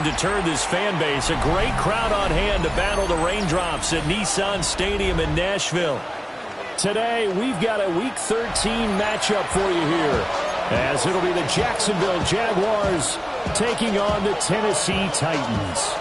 can deter this fan base. A great crowd on hand to battle the raindrops at Nissan Stadium in Nashville. Today, we've got a Week 13 matchup for you here, as it'll be the Jacksonville Jaguars taking on the Tennessee Titans.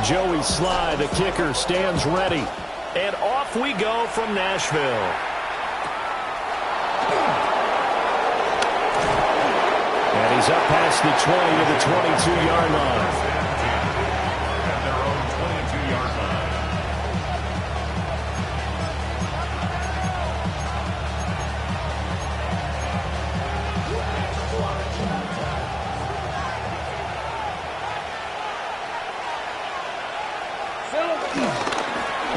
Joey Slye, the kicker, stands ready. And off we go from Nashville. And he's up past the 20 to the 22-yard line. At their own 22-yard line.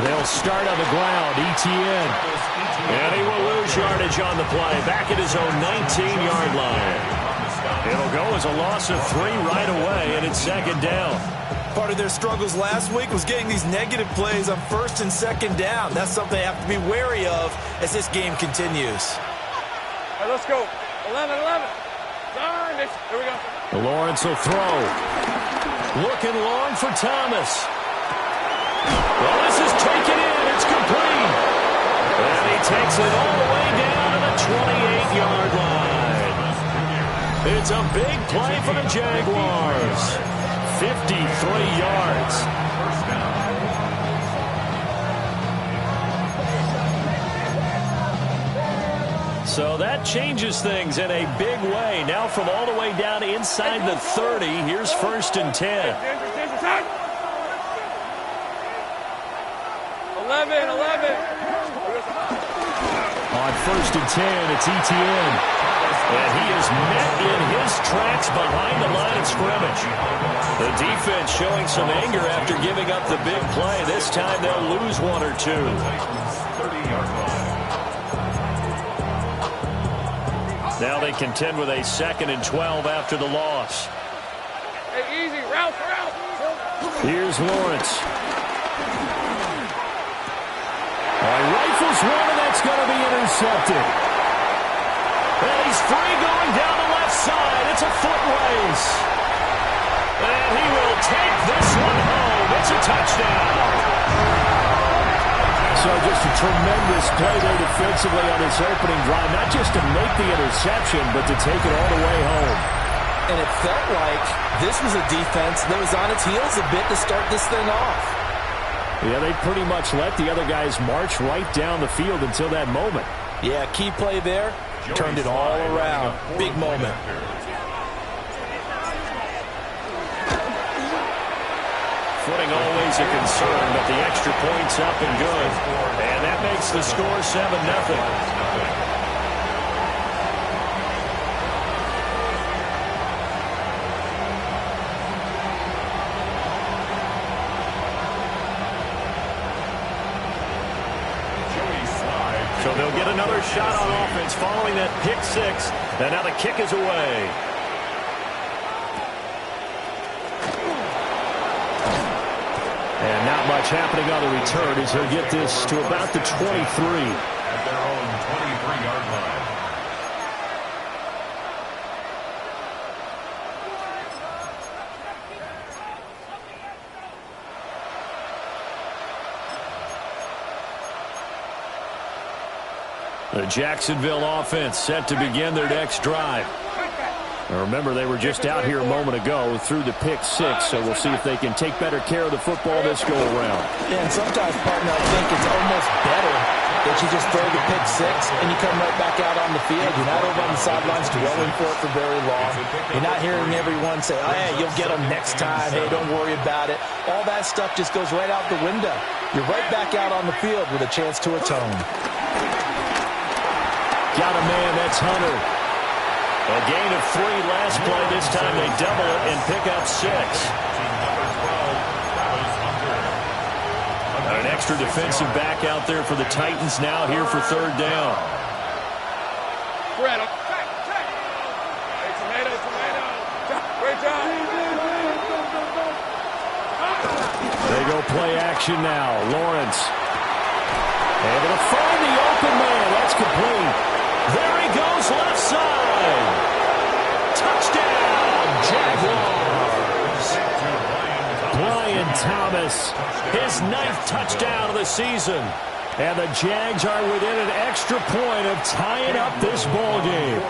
They'll start on the ground, Etienne. And he will lose yardage on the play, back at his own 19-yard line. It'll go as a loss of 3 right away, and it's second down. Part of their struggles last week was getting these negative plays on first and second down. That's something they have to be wary of as this game continues. All right, let's go. 11. Darn it. Here we go. Lawrence will throw. Looking long for Thomas. Well, this is taken in. It's complete. And he takes it all the way down to the 28-yard line. It's a big play for the Jaguars. 53 yards. First down. So that changes things in a big way. Now from all the way down inside the 30, here's first and 10. 11. On first and 10, it's Etienne. And he is met in his tracks behind the line of scrimmage. The defense showing some anger after giving up the big play. This time they'll lose 1 or 2. 30-yard line. Now they contend with a second and 12 after the loss. Hey, easy. Route. Here's Lawrence. Rifles one, and that's going to be intercepted. And he's free going down the left side. It's a foot race. And he will take this one home. It's a touchdown. So just a tremendous play there defensively on this opening drive. Not just to make the interception, but to take it all the way home. And it felt like this was a defense that was on its heels a bit to start this thing off. Yeah, they pretty much let the other guys march right down the field until that moment. Yeah, key play there. Turned it all around. Big moment. Footing always a concern, but the extra point's up and good. And that makes the score 7-0. So they'll get another shot on offense following that pick six. And now the kick is away. And not much happening on the return as he'll get this to about the 23. At their own 23-yard line. The Jacksonville offense set to begin their next drive. Now remember, they were just out here a moment ago through the pick six, so we'll see if they can take better care of the football this go-around. Yeah, and sometimes, partner, I think it's almost better that you just throw the pick six and you come right back out on the field. You're not over on the sidelines dwelling for it for very long. You're not hearing everyone say, oh, hey, you'll get them next time. Hey, don't worry about it. All that stuff just goes right out the window. You're right back out on the field with a chance to atone. Got a man, that's Hunter. A gain of 3 last play. This time they double it and pick up 6. An extra defensive back out there for the Titans now here for third down. Fred, check. Hey, tomato. Great job. They go play action now. Lawrence able to find the open man. That's complete. There he goes, left side. Touchdown, Jaguars. Brian Thomas, his 9th touchdown of the season. And the Jags are within an extra point of tying up this ball game.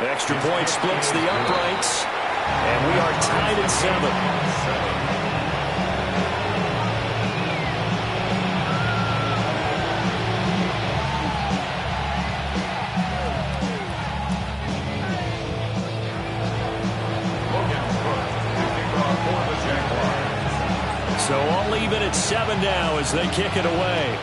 Extra point splits the uprights, and we are tied at 7. So all even at 7 now as they kick it away.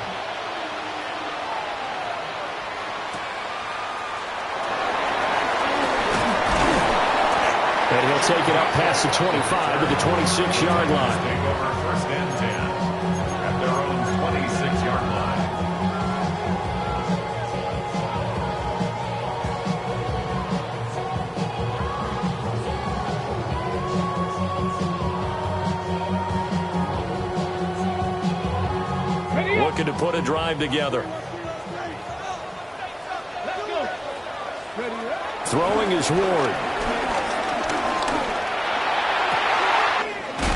And he'll take it up past the 25 to the 26-yard line. Take over 1st and 10 at their own 26-yard line. Looking to put a drive together. Throwing is Ward.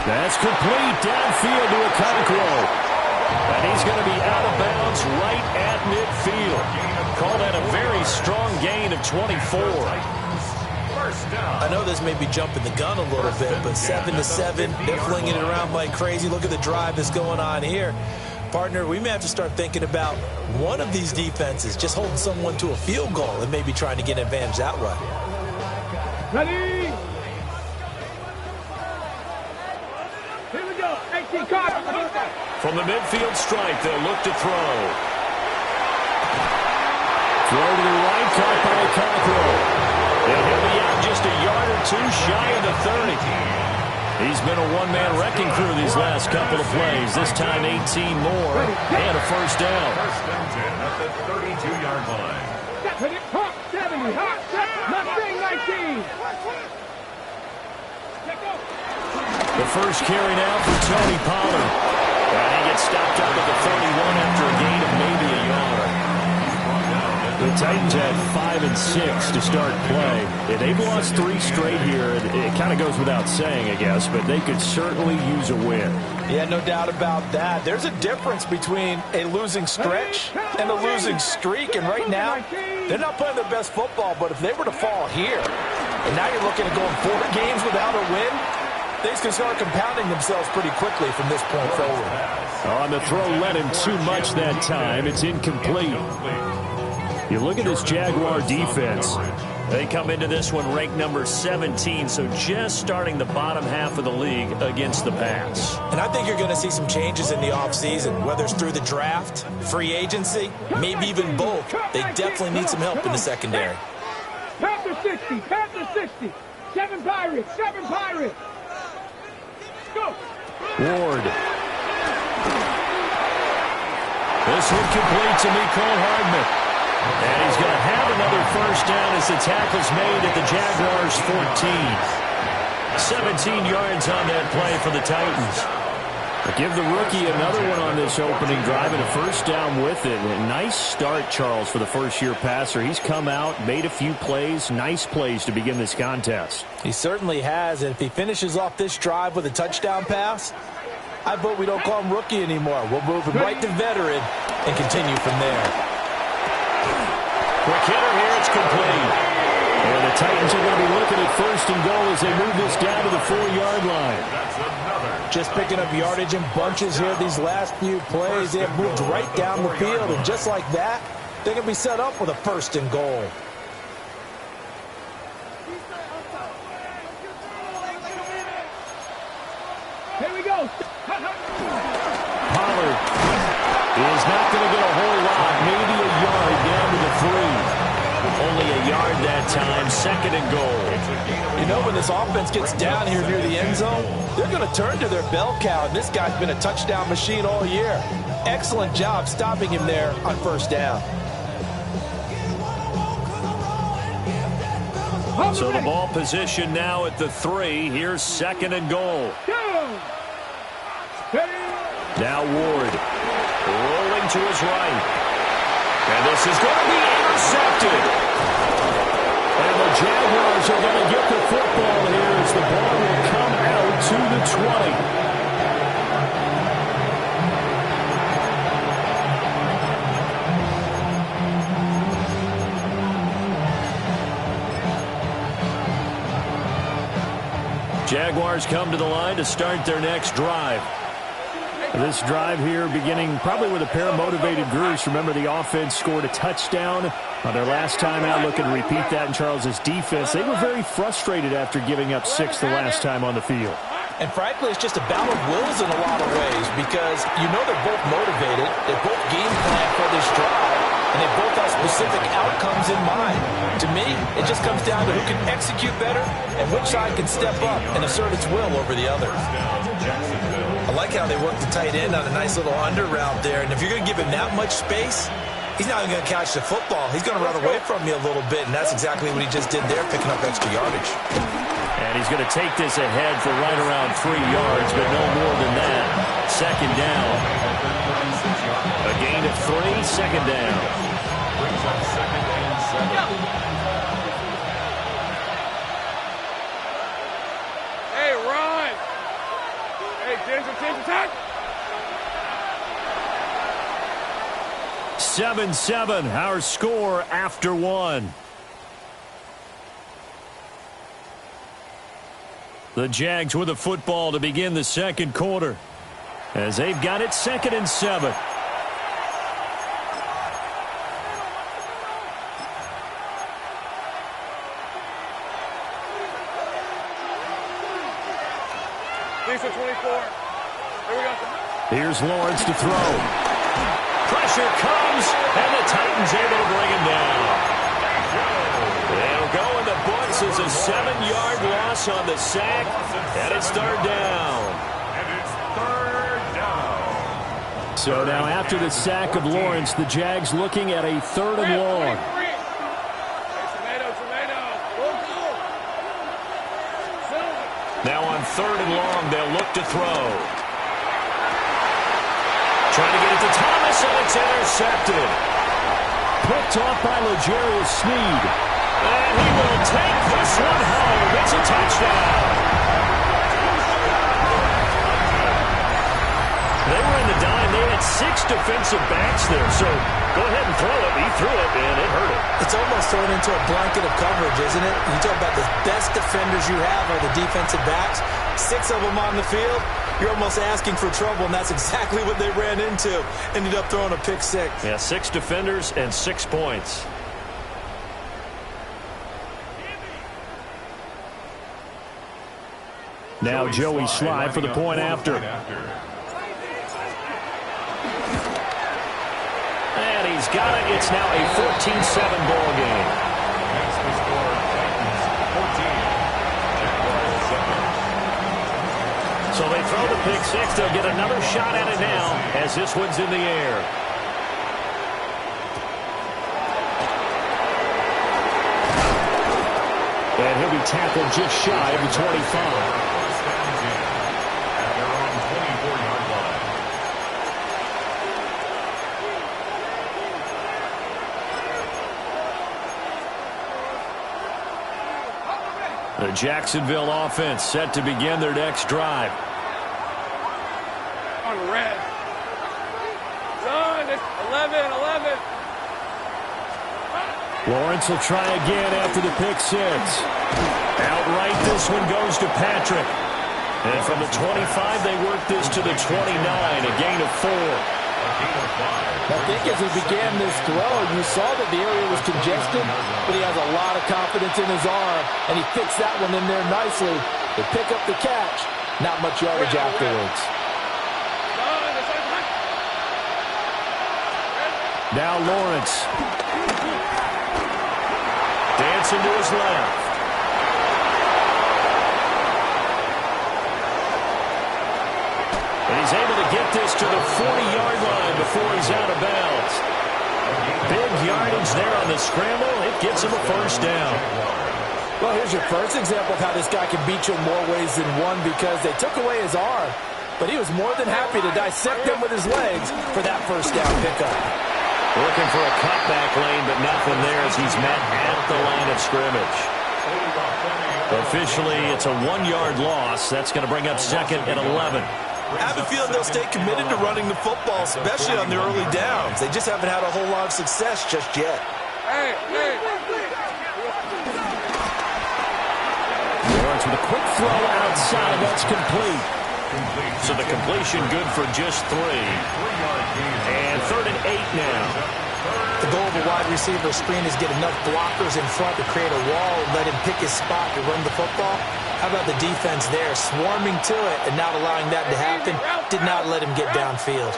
That's complete downfield to Okonkwo. And he's going to be out of bounds right at midfield. Call that a very strong gain of 24. I know this may be jumping the gun a little bit, but 7-7, they're flinging it around like crazy. Look at the drive that's going on here. Partner, we may have to start thinking about one of these defenses just holding someone to a field goal and maybe trying to get an advantage that way. Ready? Here we go. 18 card. From the midfield stripe, they'll look to throw. Throw to the right, caught by Okonkwo. And he'll be out just a yard or two shy of the 30. He's been a one-man wrecking crew these last couple of plays. This time 18 more and a first down. 1st and 10 at the 32-yard line. 70, hot, Mustang 19. The first carry now for Tony Pollard. And he gets stopped up at the 31 after a gain of maybe a yard. The Titans had 5 and 6 to start play. They've lost 3 straight here. It kind of goes without saying, I guess, but they could certainly use a win. Yeah, no doubt about that. There's a difference between a losing stretch and a losing streak, and right now, they're not playing their best football, but if they were to fall here, and now you're looking at going 4 games without a win, things can start compounding themselves pretty quickly from this point forward. On the throw, led him too much that time. It's incomplete. You look at this Jaguar defense. They come into this one ranked number 17, so just starting the bottom half of the league against the pass. And I think you're going to see some changes in the offseason, whether it's through the draft, free agency, maybe even both. They definitely need some help in the secondary. Panther 60, Panther 60. 7 Pirates, 7 Pirates. Go. Ward. This one complete to Mecole Hardman. And he's going to have another first down as the tackle's made at the Jaguars' 14. 17 yards on that play for the Titans. Give the rookie another one on this opening drive and a first down with it. A nice start, Charles, for the first-year passer. He's come out, made a few plays, nice plays to begin this contest. He certainly has, and if he finishes off this drive with a touchdown pass, I vote we don't call him rookie anymore. We'll move him right to veteran and continue from there. Quick hitter here, it's complete. And the Titans are going to be looking at first and goal as they move this down to the 4-yard line. Just picking up yardage in bunches here these last few plays. They have moved right down the field, and just like that, they're going to be set up with a first and goal. Here we go. Pollard is not going to get a whole lot, maybe a yard down to the 3. Only a yard that time, 2nd and goal. You know, when this offense gets down here near the end zone, they're going to turn to their bell cow, and this guy's been a touchdown machine all year. Excellent job stopping him there on 1st down. So the ball position now at the 3. Here's 2nd and goal. Now Ward rolling to his right. And this is going to be intercepted. And the Jaguars are going to get the football here as the ball will come out to the 20. Jaguars come to the line to start their next drive. This drive here beginning probably with a pair of motivated groups. Remember, the offense scored a touchdown on their last time out. Looking to repeat that in Charles's defense. They were very frustrated after giving up 6 the last time on the field. And frankly, it's just a battle of wills in a lot of ways because you know they're both motivated. They both game plan for this drive, and they both have specific outcomes in mind. To me, it just comes down to who can execute better and which side can step up and assert its will over the other. I like how they work the tight end on a nice little under route there. And if you're going to give him that much space, he's not even going to catch the football. He's going to run away from you a little bit, and that's exactly what he just did there, picking up extra yardage. And he's going to take this ahead for right around 3 yards, but no more than that. 2nd down. A gain of 3, 2nd down. Brings up 2nd and 7. Hey, run! Hey, attention, attack! 7-7, our score after 1. The Jags with the football to begin the 2nd quarter as they've got it 2nd and 7. Decent 24. Here we go. Here's Lawrence to throw. Pressure comes, and the Titans able to bring him down. They'll go in the books as a 7-yard loss on the sack, and it's 3rd down. And it's 3rd down. So now after the sack of Lawrence, the Jags looking at a 3rd and long. Hey, tomato. Now on 3rd and long, they'll look to throw. Trying to get it to Thomas, and it's intercepted. Picked off by L'Jarius Sneed. And he will take this one home. It's a touchdown. They were in the dime. They had 6 defensive backs there. So go ahead and throw it. He threw it, and it hurt him. It's almost thrown into a blanket of coverage, isn't it? You talk about the best defenders you have are the defensive backs. 6 of them on the field. You're almost asking for trouble, and that's exactly what they ran into. Ended up throwing a pick 6. Yeah, 6 defenders and 6 points. Now Joey Slye for the point after. And he's got it. It's now a 14-7 ball game. That's the score. Titans 14. Jaguars 7. So they throw the pick 6. They'll get another shot at it now as this one's in the air. And he'll be tackled just shy of the 25. At their own 24-yard line. The Jacksonville offense set to begin their next drive. On red. Son, it's 11. Lawrence will try again after the pick 6. Outright, this one goes to Patrick. And from the 25, they work this to the 29, a gain of 4. I think as he began this throw, you saw that the area was congested, but he has a lot of confidence in his arm, and he fits that one in there nicely. They pick up the catch. Not much yardage afterwards. Now Lawrence. Dancing to his left. And he's able to get this to the 40-yard line before he's out of bounds. Big yardage there on the scramble. It gets him a first down. Well, here's your first example of how this guy can beat you in more ways than one, because they took away his arm, but he was more than happy to dissect them with his legs for that first down pickup. Looking for a cutback lane, but nothing there as he's met at the line of scrimmage. Officially, it's a 1-yard loss. That's going to bring up second and 11. I have a feeling they'll stay committed to running the football, especially on the early downs. They just haven't had a whole lot of success just yet. Lawrence with a quick throw outside. That's complete. So the completion good for just 3. And 3rd and 8 now. The goal of a wide receiver screen is get enough blockers in front to create a wall and let him pick his spot to run the football. How about the defense there, swarming to it and not allowing that to happen? Did not let him get downfield.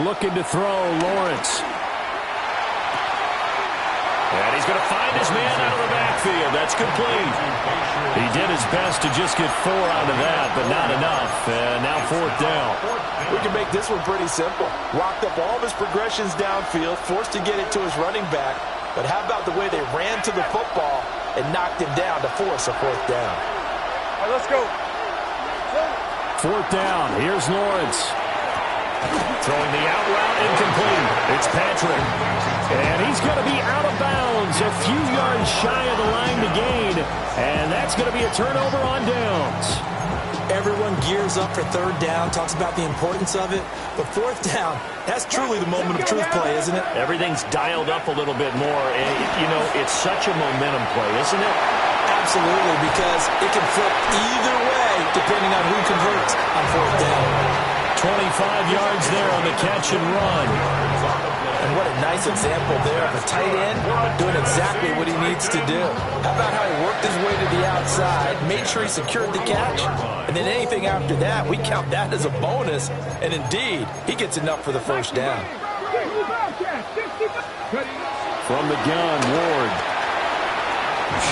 Looking to throw, Lawrence. And he's going to find his man out of the backfield. That's complete. He did his best to just get 4 out of that, but not enough. And now 4th down. We can make this one pretty simple. Locked up all of his progressions downfield, forced to get it to his running back. But how about the way they ran to the football and knocked him down to force a 4th down? All right, let's go. 4th down. Here's Lawrence. Throwing the out route, incomplete. It's Patrick. And he's going to be out of bounds, a few yards shy of the line to gain. And that's going to be a turnover on downs. Everyone gears up for 3rd down, talks about the importance of it. But 4th down, that's truly the moment of truth play, isn't it? Everything's dialed up a little bit more. And, you know, it's such a momentum play, isn't it? Absolutely, because it can flip either way depending on who converts on 4th down. 25 yards there on the catch and run. And what a nice example there of a tight end doing exactly what he needs to do. How about how he worked his way to the outside, made sure he secured the catch, and then anything after that, we count that as a bonus. And indeed, he gets enough for the first down. From the gun, Ward.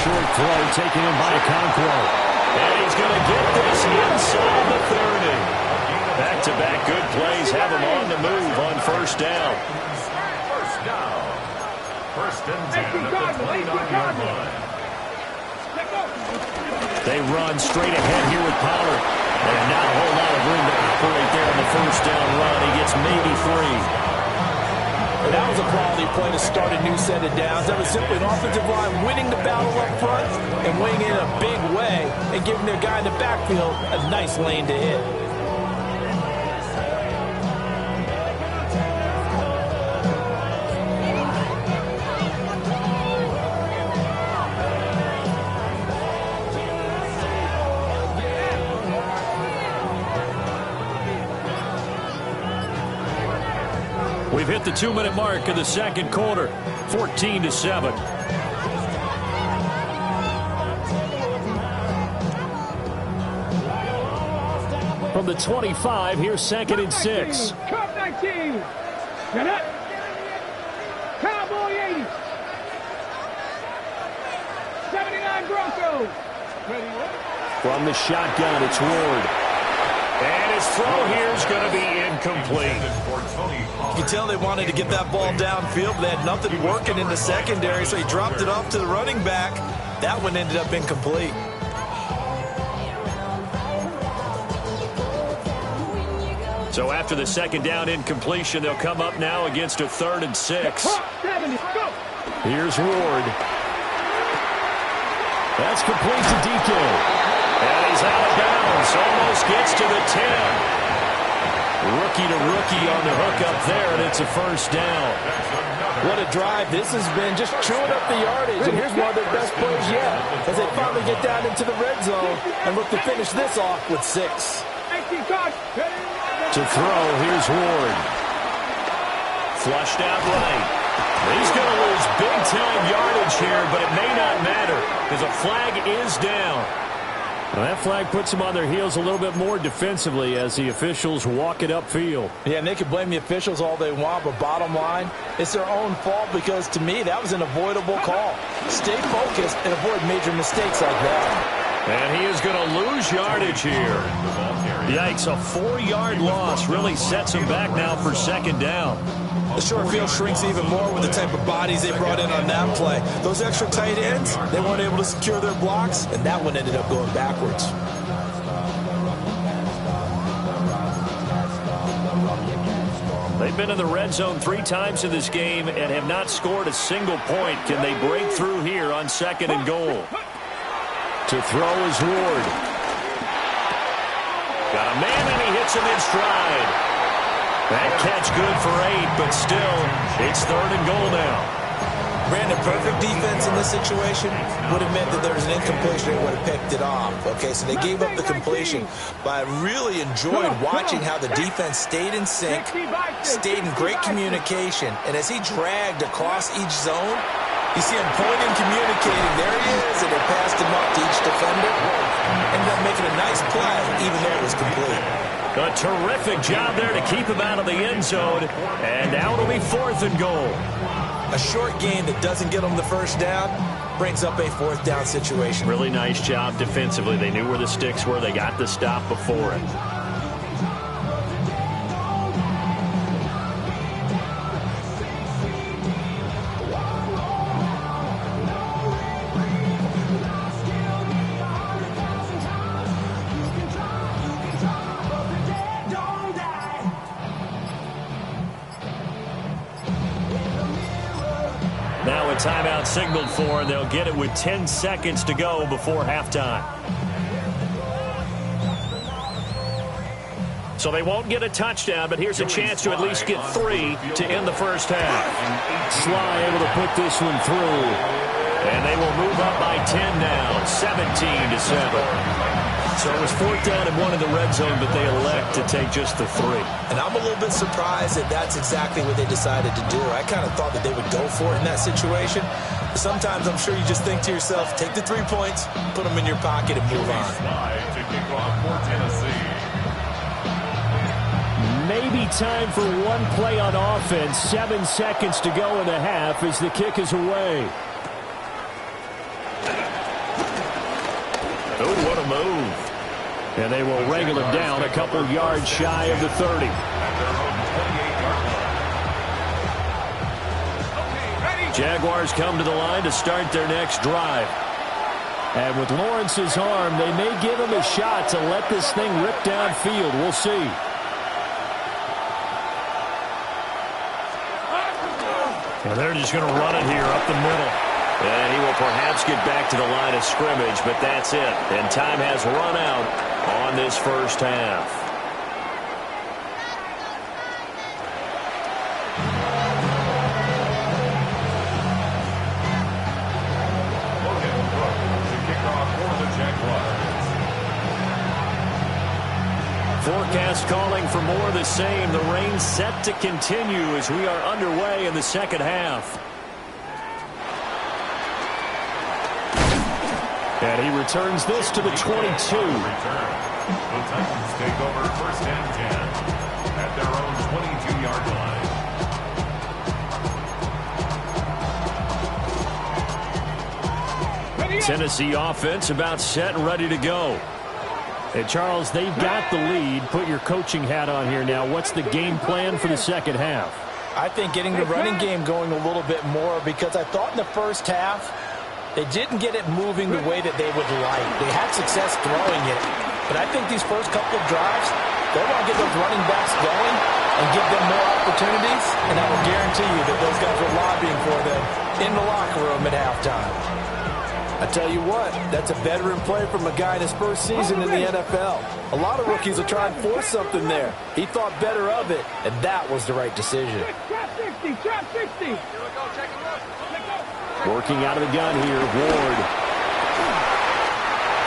Short throw taken in by Okonkwo. And he's going to get this inside the 30. Back-to-back good plays have him on the move on first down. First down. 1st and 10 at the 29-yard line. They run straight ahead here with Pollard. And not a whole lot of room to operate there on the first down run. He gets maybe 3. And that was a quality play to start a new set of downs. That was simply an offensive line winning the battle up front and weighing in a big way and giving their guy in the backfield a nice lane to hit. We've hit the 2-minute mark of the second quarter, 14-7. From the 25, here's 2nd and 6. Cup 19. Get up. Cowboy 80. 79 Broncos. Ready, From the shotgun, it's Ward. And his throw here is going to be incomplete. You can tell they wanted to get that ball downfield, but they had nothing working in the secondary, so he dropped it off to the running back. That one ended up incomplete. So after the 2nd down incompletion, they'll come up now against a 3rd and 6. Here's Ward. That's complete to DK. And he's out of bounds. Almost gets to the 10. Rookie to rookie on the hook up there, and it's a first down. What a drive. This has been just chewing up the yardage, and here's one of their best plays yet as they finally get down into the red zone and look to finish this off with 6. To throw, here's Ward. Flushed out right. He's going to lose big-time yardage here, but it may not matter because a flag is down. Well, that flag puts them on their heels a little bit more defensively as the officials walk it upfield. Yeah, and they can blame the officials all they want, but bottom line, it's their own fault because, to me, that was an avoidable call. Stay focused and avoid major mistakes like that. And he is going to lose yardage here. Yikes, a 4-yard loss really sets him back now for second down. The short field shrinks even more with the type of bodies they brought in on that play. Those extra tight ends, they weren't able to secure their blocks, and that one ended up going backwards. They've been in the red zone 3 times in this game and have not scored a single point. Can they break through here on 2nd and goal? To throw is Ward. Got a man, and he hits him in stride. That catch good for 8, but still, it's 3rd and goal now. Brandon, perfect defense in this situation would have meant that there was an incompletion and would have picked it off. Okay, so they gave up the completion, but I really enjoyed watching how the defense stayed in sync, stayed in great communication, and as he dragged across each zone, you see him pointing, communicating. There he is, and they passed him up to each defender. Ended up making a nice play, even though it was complete. A terrific job there to keep him out of the end zone. And now it'll be 4th and goal. A short gain that doesn't get them the first down brings up a 4th down situation. Really nice job defensively. They knew where the sticks were. They got the stop before it. Now a timeout signaled for, and they'll get it with 10 seconds to go before halftime. So they won't get a touchdown, but here's a chance to at least get 3 to end the first half. Sly able to put this one through. And they will move up by 10 now, 17-7. So it was 4th down and 1 in the red zone, but they elect to take just the 3. And I'm a little bit surprised that that's exactly what they decided to do. I kind of thought that they would go for it in that situation. But sometimes I'm sure you just think to yourself, take the 3 points, put them in your pocket, and move on. Maybe time for one play on offense. 7 seconds to go in the half as the kick is away. Oh, what a move. And they will wrangle him down a couple yards shy of the 30. Jaguars come to the line to start their next drive. And with Lawrence's arm, they may give him a shot to let this thing rip downfield. We'll see. And they're just going to run it here up the middle. And he will perhaps get back to the line of scrimmage, but that's it. And time has run out on this first half. Forecast calling for more of the same. The rain set to continue as we are underway in the second half. And he returns this to the 22. The Titans take over 1st and 10 at their own 22-yard line. Tennessee offense about set and ready to go. And Charles, they've got the lead. Put your coaching hat on here now. What's the game plan for the second half? I think getting the running game going a little bit more, because I thought in the first half they didn't get it moving the way that they would like. They had success throwing it. But I think these first couple of drives, they want to get those running backs going and give them more opportunities. And I will guarantee you that those guys were lobbying for them in the locker room at halftime. I tell you what, that's a veteran play from a guy in his first season in the NFL. A lot of rookies will try and force something there. He thought better of it, and that was the right decision. Trap 60, trap 60. Working out of the gun here, Ward.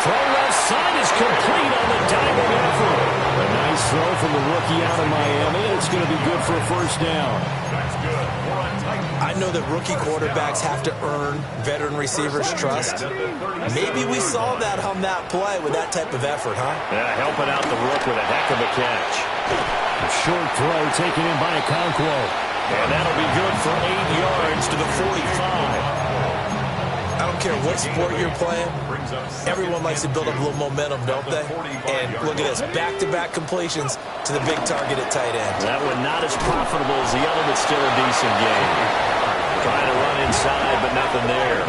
Throw left side is complete on the diving effort. A nice throw from the rookie out of Miami, and it's going to be good for a first down. That's good. 4 on I know that rookie quarterbacks have to earn veteran receivers' trust. Maybe we saw that on that play with that type of effort, huh? Yeah, helping out the rook with a heck of a catch. A short throw taken in by Okonkwo. And that'll be good for 8 yards to the 45. I don't care what sport you're playing. Everyone likes to build up a little momentum, don't they? And look at this, back-to-back completions to the big target at tight end. That one not as profitable as the other, but still a decent game. Trying to run inside, but nothing there.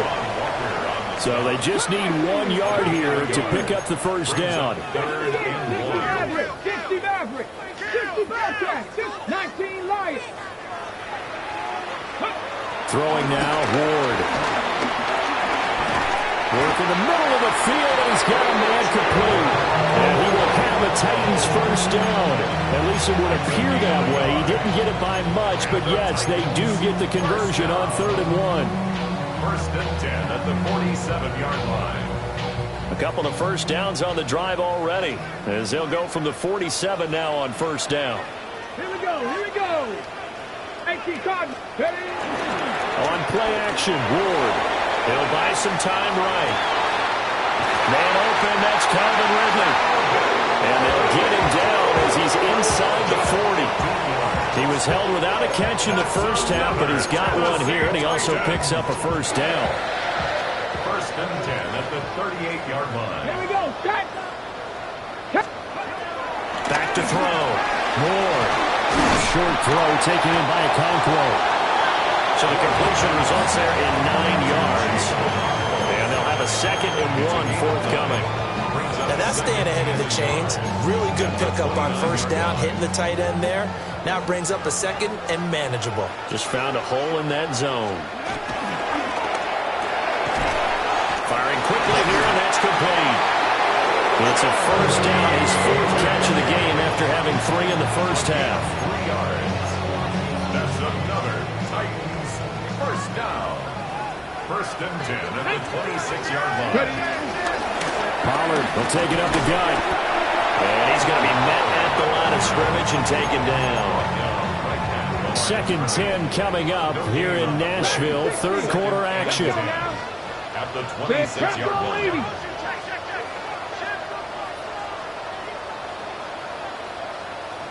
So they just need 1 yard here to pick up the first down. 60 Maverick, 60 Bearcats, 19 Lions. Throwing now, Ward. Work in the middle of the field, and he's got a man complete. And he will have the Titans first down. At least it would appear that way. He didn't get it by much, but yes, they do get the conversion on 3rd and 1. First and 10 at the 47-yard line. A couple of first downs on the drive already, as they'll go from the 47 now on first down. Here we go, here we go. 18 Cotton, ready? On play action, Ward. He'll buy some time right. Man open, that's Calvin Ridley. And they'll get him down as he's inside the 40. He was held without a catch in the first half, but he's got one here, and he also picks up a first down. First and 10 at the 38-yard line. Here we go, cut. Back to throw. Moore. Short throw taken in by Okonkwo. So the completion results there in 9 yards. And they'll have a 2nd and 1 forthcoming. Now that's staying ahead of the chains. Really good pickup on first down, hitting the tight end there. Now it brings up a 2nd and manageable. Just found a hole in that zone. Firing quickly here, and that's complete. It's a first down, his 4th catch of the game after having 3 in the first half. 3 yards. That's another Titans first down. First and 10 at the 26-yard line. Pollard will take it up the gut. And he's going to be met at the line of scrimmage and taken down. 2nd 10 coming up here in Nashville. 3rd quarter action. At the 26-yard line.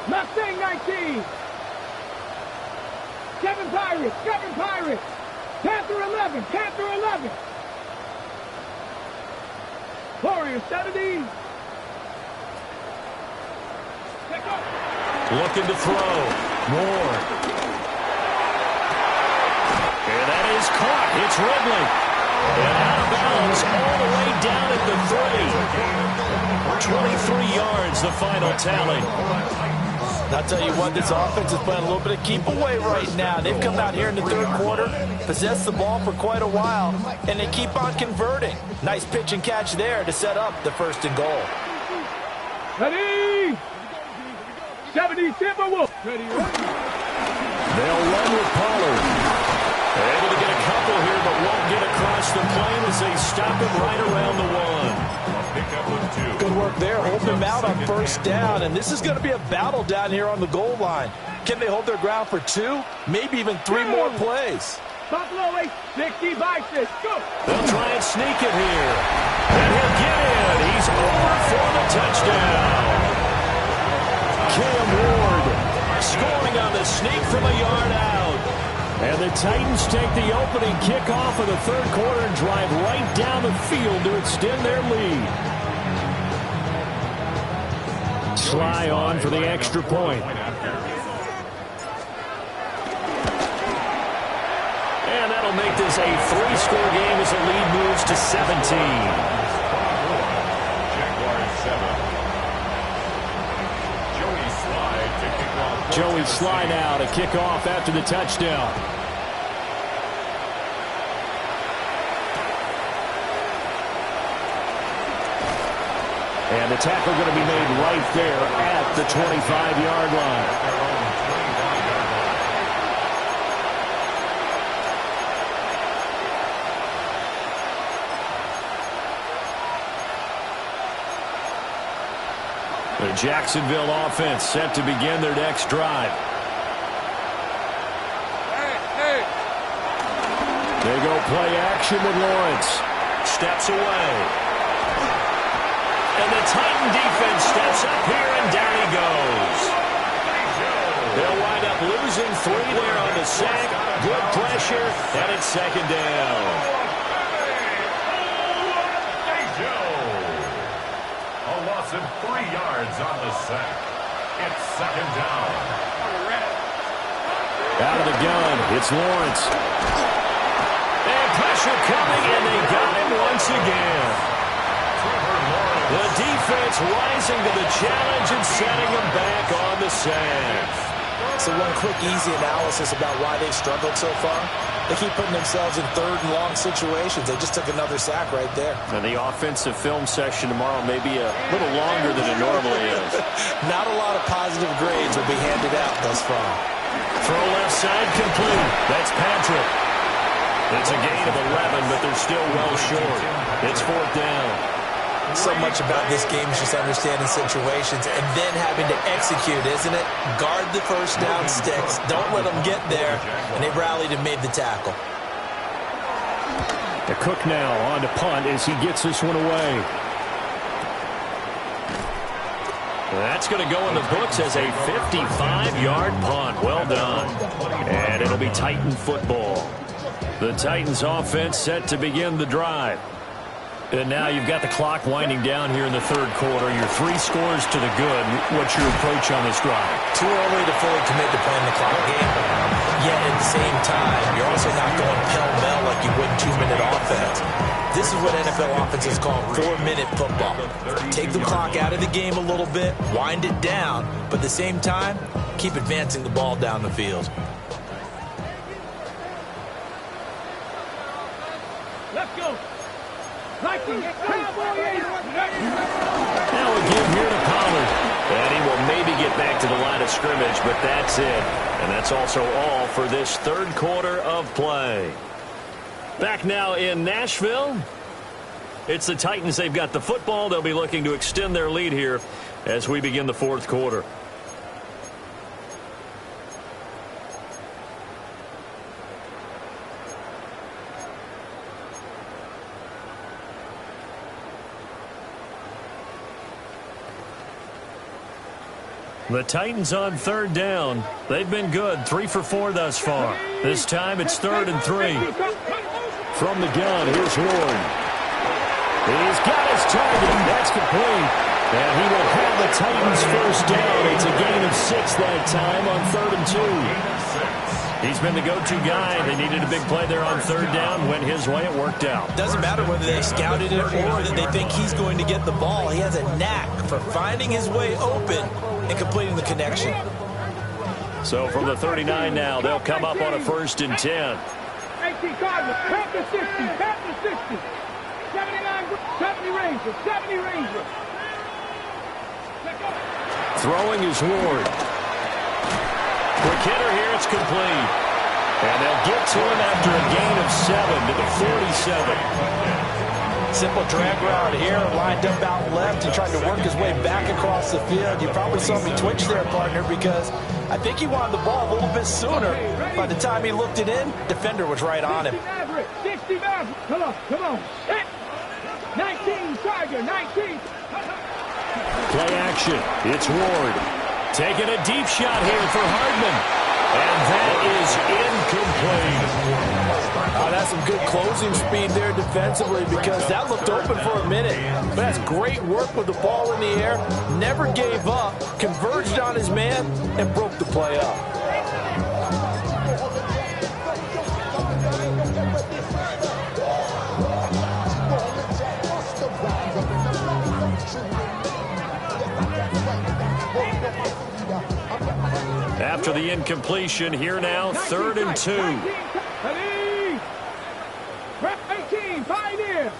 Mustang 19. Kevin Pirates. Panther 11, Panther 11. Warrior 70. Looking to throw. Moore. And that is caught. It's Ridley. And out of bounds all the way down at the 3. 23 yards, the final tally. I'll tell you what, this offense is playing a little bit of keep away right now. They've come out here in the 3rd quarter, possessed the ball for quite a while, and they keep on converting. Nice pitch and catch there to set up the 1st and goal. Ready? 70 Timberwolves. Ready? They'll run with Pollard. Able to get a couple here, but won't get across the plane as they stop him right around the 1. Good work there, holding him out on first down, and this is going to be a battle down here on the goal line. Can they hold their ground for 2, maybe even 3 more plays? Buffalo 8, 60 Vikings. Go. They'll try and sneak it here. And he'll get in. He's over for the touchdown. Cam Ward scoring on the sneak from a yard out. And the Titans take the opening kickoff of the 3rd quarter and drive right down the field to extend their lead. Sly on for the extra point. And that'll make this a 3-score game as the lead moves to 17. Joey Sly now to kick off after the touchdown. And the tackle going to be made right there at the 25-yard line. The Jacksonville offense set to begin their next drive. Hey, They go play action with Lawrence. Steps away. And the Titan defense steps up here, and down he goes. They'll wind up losing 3 there on the sack. Good pressure, and it's second down. A loss of 3 yards on the sack. It's second down. Out of the gun, it's Lawrence. And pressure coming, and they got him once again. The defense rising to the challenge and setting them back on the sack. So one quick, easy analysis about why they've struggled so far. They keep putting themselves in 3rd and long situations. They just took another sack right there. And the offensive film session tomorrow may be a little longer than it normally is. Not a lot of positive grades will be handed out thus far. Throw left side complete. That's Patrick. It's a gain of 11, but they're still well short. It's 4th down. So much about this game is just understanding situations and then having to execute, isn't it? Guard the first down sticks. Don't let them get there. And they rallied and made the tackle. The Cook now on to punt as he gets this one away. That's going to go in the books as a 55-yard punt. Well done. And it'll be Titan football. The Titans offense set to begin the drive. And now you've got the clock winding down here in the 3rd quarter. Your 3 scores to the good. What's your approach on this drive? Too early to fully commit to playing the clock game. Yet at the same time, you're also not going pell-mell like you would 2-minute offense. This is what NFL offenses call 4-minute football. Take the clock out of the game a little bit, wind it down, but at the same time, keep advancing the ball down the field. Let's go. Now a give here to Pollard. And he will maybe get back to the line of scrimmage, but that's it. And that's also all for this 3rd quarter of play. Back now in Nashville. It's the Titans. They've got the football. They'll be looking to extend their lead here as we begin the 4th quarter. The Titans on 3rd down. They've been good. 3 for 4 thus far. This time it's 3rd and 3. From the gun, here's Ward. He's got his target. That's complete. And he will have the Titans first down. It's a gain of 6 that time on 3rd and 2. He's been the go-to guy. They needed a big play there on 3rd down. Went his way. It worked out. Doesn't matter whether they scouted it or that they think he's going to get the ball. He has a knack for finding his way open and completing the connection. So from the 39 now, they'll come up on a 1st and 10. 18 Cardinals, tap the 60, tap the 60. 79, 70 Rangers, 70 Rangers. Throwing is Ward. Quick hitter here, it's complete. And they'll get to him after a gain of 7 to the 47. Simple drag route here, lined up out left and tried to work his way back across the field. You probably saw me twitch there, partner, because I think he wanted the ball a little bit sooner. By the time he looked it in, defender was right on him. 60 Maverick, come on, come on. 19 Tiger, 19. Play action, it's Ward. Taking a deep shot here for Hardman. And that is incomplete. That's some good closing speed there defensively because that looked open for a minute. But that's great work with the ball in the air. Never gave up, converged on his man, and broke the play up. After the incompletion, here now, 3rd and 2. 18, Pioneer.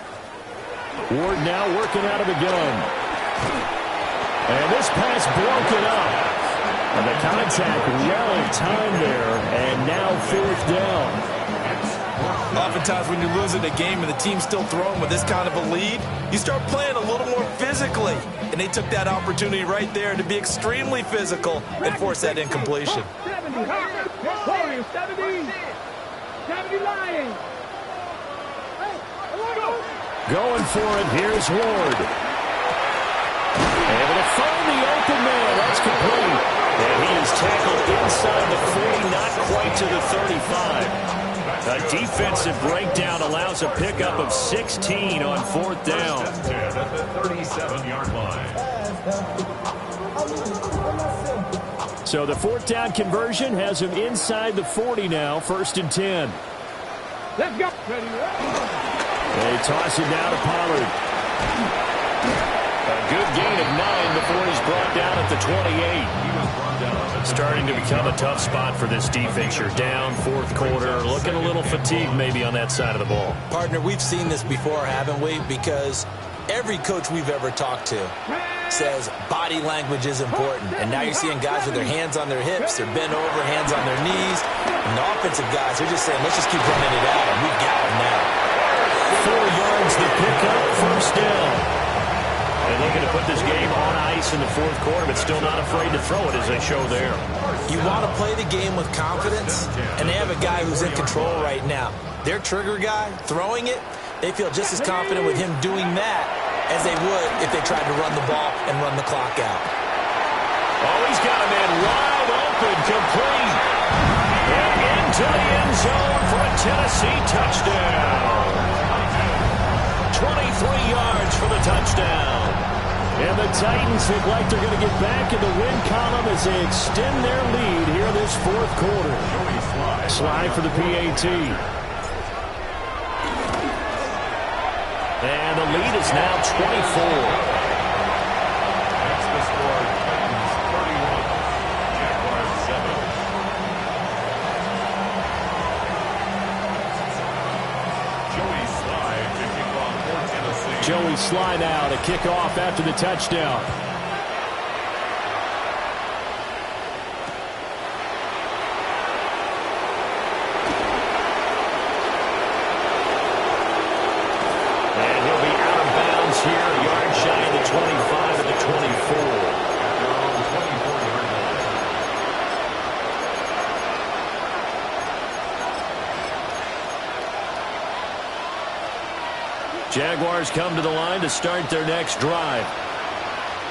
Ward now working out of the gun. And this pass broken up. And the contact well in time there. And now 4th down. Oftentimes when you're losing a game and the team's still throwing with this kind of a lead, you start playing a little more physically. And they took that opportunity right there to be extremely physical and force that incompletion. 70, 70 Lions. Going for it, here's Ward. Able to find the open man. That's complete. And he is tackled inside the 40, not quite to the 35. A defensive breakdown allows a pickup of 16 on 4th down. 10 at the 37-yard line. So the 4th down conversion has him inside the 40 now, 1st and 10. Let's go. They toss it down to Pollard. A good gain of 9 before he's brought down at the 28. Starting to become a tough spot for this defense. You're down 4th quarter, looking a little fatigued maybe on that side of the ball. Partner, we've seen this before, haven't we? Because every coach we've ever talked to says body language is important. And now you're seeing guys with their hands on their hips, they're bent over, hands on their knees. And the offensive guys, they're just saying, let's just keep running it at them. We've got them now. 4 yards the pickup, 1st down. And looking to put this game on ice in the 4th quarter, but still not afraid to throw it as they show there. You want to play the game with confidence, and they have a guy who's in control right now. Their trigger guy, throwing it, they feel just as confident with him doing that as they would if they tried to run the ball and run the clock out. Oh, he's got a man wide open, complete. And into the end zone for a Tennessee touchdown. 23 yards for the touchdown. And the Titans look like they're going to get back in the win column as they extend their lead here this 4th quarter. Slide for the PAT. And the lead is now 24. That's the score. Titans 31, Jaguars 7. Joey Slye now to kick off after the touchdown. And he'll be out of bounds here, a yard shy of the 25 at the 24. Jaguars come to the line to start their next drive.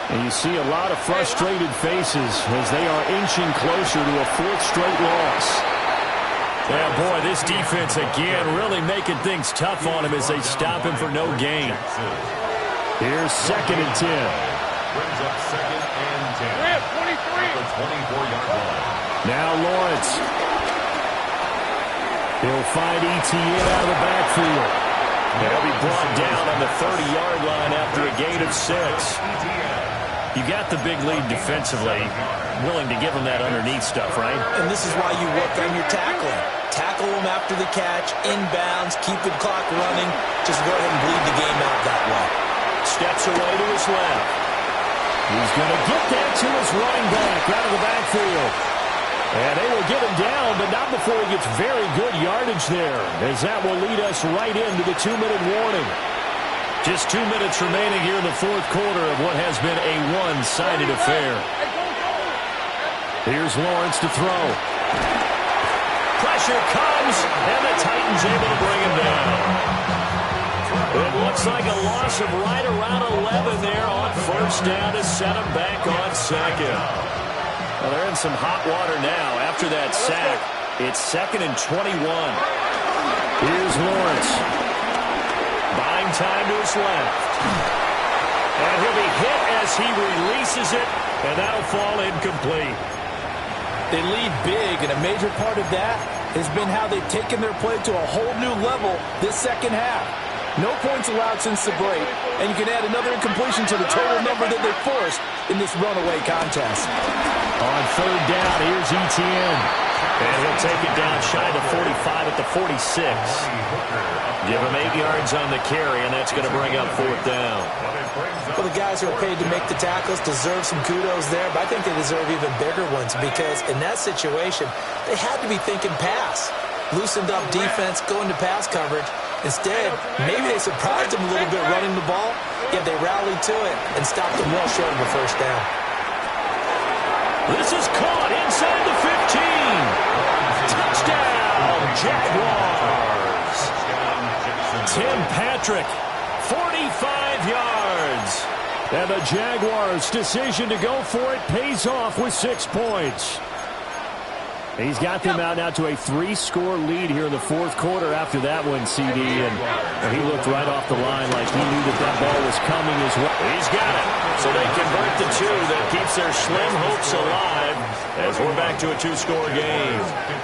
And you see a lot of frustrated faces as they are inching closer to a 4th straight loss. Yeah, boy, this defense again really making things tough on him as they stop him for no gain. Here's 2nd and 10. Brings up 2nd and 10. 23. The 24-yard line. Now Lawrence. He'll find Etienne out of the backfield. He'll be brought down on the 30-yard line after a gain of 6. You got the big lead defensively, willing to give him that underneath stuff, right? And this is why you work on your tackling. Tackle them after the catch, inbounds, keep the clock running. Just go ahead and bleed the game out that way. Steps away to his left. He's going to get that to his running back out of the backfield. And they will get him down, but not before he gets very good yardage there, as that will lead us right into the 2-minute warning. Just 2 minutes remaining here in the 4th quarter of what has been a one-sided affair. Here's Lawrence to throw. Pressure comes, and the Titans able to bring him down. It looks like a loss of right around 11 there on 1st down to set him back on 2nd. Well, they're in some hot water now. After that sack, it's 2nd and 21. Here's Lawrence. Buying time to his left. And he'll be hit as he releases it, and that'll fall incomplete. They lead big, and a major part of that has been how they've taken their play to a whole new level this 2nd half. No points allowed since the break, and you can add another incompletion to the total number that they forced in this runaway contest. On 3rd down, here's Etienne. And he'll take it down shy of 45 at the 46. Give him 8 yards on the carry, and that's going to bring up 4th down. Well, the guys who are paid to make the tackles deserve some kudos there, but I think they deserve even bigger ones because in that situation, they had to be thinking pass. Loosened up defense, going to pass coverage. Instead, maybe they surprised them a little bit running the ball, yet they rallied to it and stopped them well short of a 1st down. This is caught inside the 15. Touchdown, Jaguars. Tim Patrick, 45 yards. And the Jaguars' decision to go for it pays off with 6 points. He's got them out now to a 3-score lead here in the fourth quarter after that one, CD. And he looked right off the line like he knew that ball was coming as well. He's got it. So they convert the 2 that keeps their slim hopes alive as we're back to a 2-score game.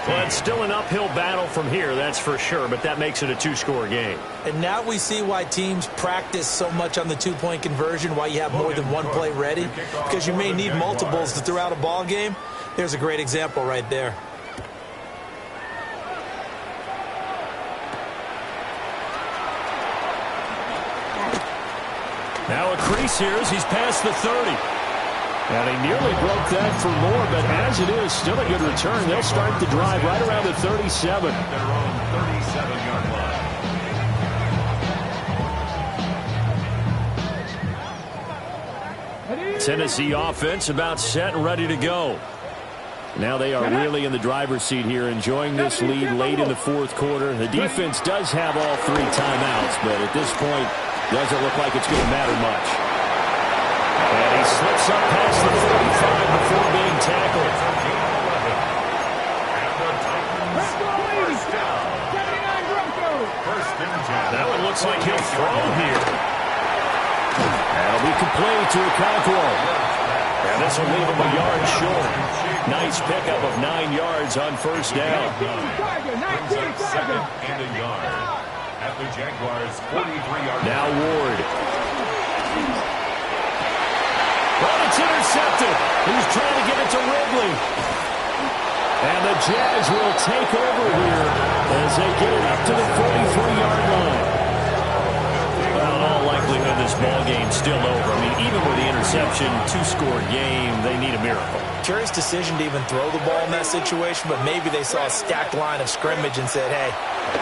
Well, it's still an uphill battle from here, that's for sure, but that makes it a 2-score game. And now we see why teams practice so much on the 2-point conversion, why you have more than one play ready, because you may need multiples to throw out a ball game. Here's a great example right there. Now a crease here as he's past the 30. And he nearly broke that for more, but as it is, still a good return. They'll start the drive right around the 37. Their own 37-yard line. Tennessee offense about set and ready to go. Now they are really in the driver's seat here, enjoying this lead late in the fourth quarter. The defense does have all 3 timeouts, but at this point, doesn't look like it's going to matter much. And he slips up past the 45 before being tackled. That one looks like he'll throw here. That'll be complete to Okonkwo. And this will leave him a yard short. Nice pickup of 9 yards on first down. Second and a yard. At the Jaguars' 43-yard line. Now Ward. Well, it's intercepted. He's trying to get it to Ridley. And the Jags will take over here as they get it up to the 43-yard line. Well, in all likelihood, this ball game's still over. I mean, even with the interception, 2-score game, they need a miracle. Curious decision to even throw the ball in that situation, but maybe they saw a stacked line of scrimmage and said, hey,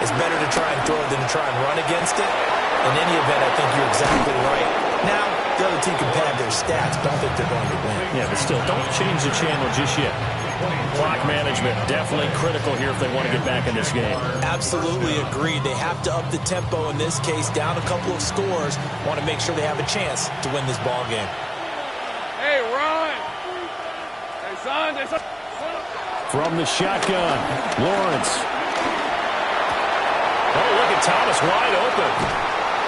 it's better to try and throw it than to try and run against it. In any event, I think you're exactly right. Now, the other team can pad their stats, but I don't think they're going to win. Yeah, but still, don't change the channel just yet. Clock management, definitely critical here if they want to get back in this game. Absolutely agreed. They have to up the tempo in this case, down a couple of scores. Want to make sure they have a chance to win this ball game. Hey, Ron! Hey, son, From the shotgun, Lawrence. Oh, look at Thomas wide open.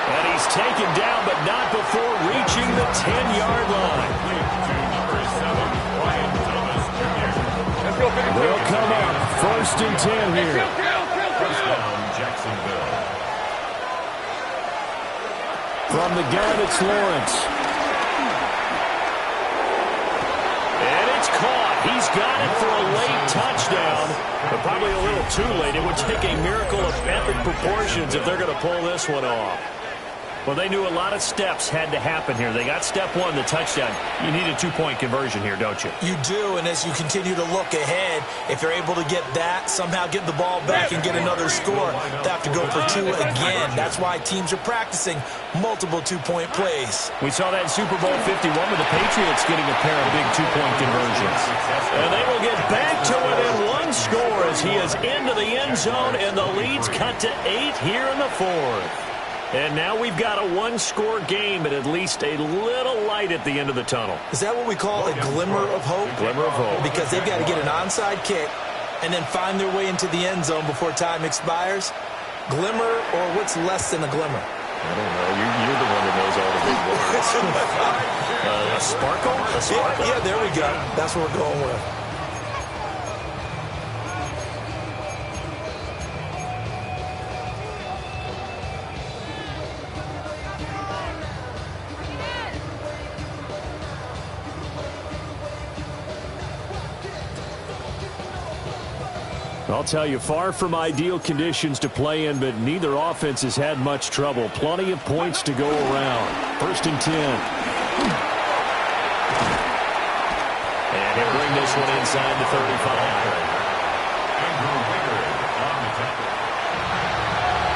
And he's taken down, but not before reaching the 10-yard line. They'll come up. 1st and 10 here. First down, Jacksonville. From the gun, it's Lawrence. And it's caught. He's got it for a late touchdown, but probably a little too late. It would take a miracle of epic proportions if they're going to pull this one off. Well, they knew a lot of steps had to happen here. They got step 1, the touchdown. You need a 2-point conversion here, don't you? You do, and as you continue to look ahead, if you're able to get that, somehow get the ball back and get another score, they have to go for 2 again. That's why teams are practicing multiple 2-point plays. We saw that in Super Bowl 51 with the Patriots getting a pair of big 2-point conversions. And they will get back to within 1 score as he is into the end zone, and the lead's cut to 8 here in the fourth. And now we've got a 1-score game and at least a little light at the end of the tunnel. Is that what we call a glimmer of hope? Glimmer of hope. Because they've got to get an onside kick and then find their way into the end zone before time expires. Glimmer, or what's less than a glimmer? I don't know. You're the one that knows all the big words. A sparkle? A sparkle? Yeah, there we go. That's what we're going with. I'll tell you, far from ideal conditions to play in, but neither offense has had much trouble. Plenty of points to go around. 1st and 10. And he'll bring this one inside the 35.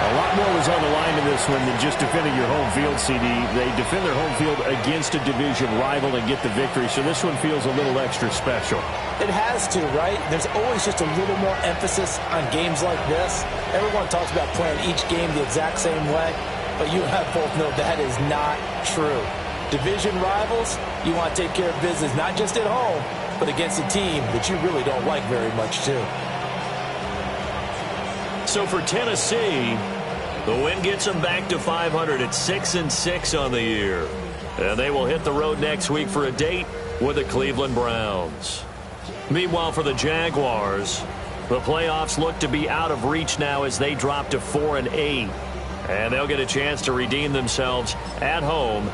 A lot more was on the line in this one than just defending your home field, CD. They defend their home field against a division rival and get the victory, so this one feels a little extra special. It has to, right? There's always just a little more emphasis on games like this. Everyone talks about playing each game the exact same way, but you and I both know that is not true. Division rivals, you want to take care of business not just at home, but against a team that you really don't like very much, too. So for Tennessee, the win gets them back to 500 at 6-6 on the year. And they will hit the road next week for a date with the Cleveland Browns. Meanwhile, for the Jaguars, the playoffs look to be out of reach now as they drop to 4-8. And they'll get a chance to redeem themselves at home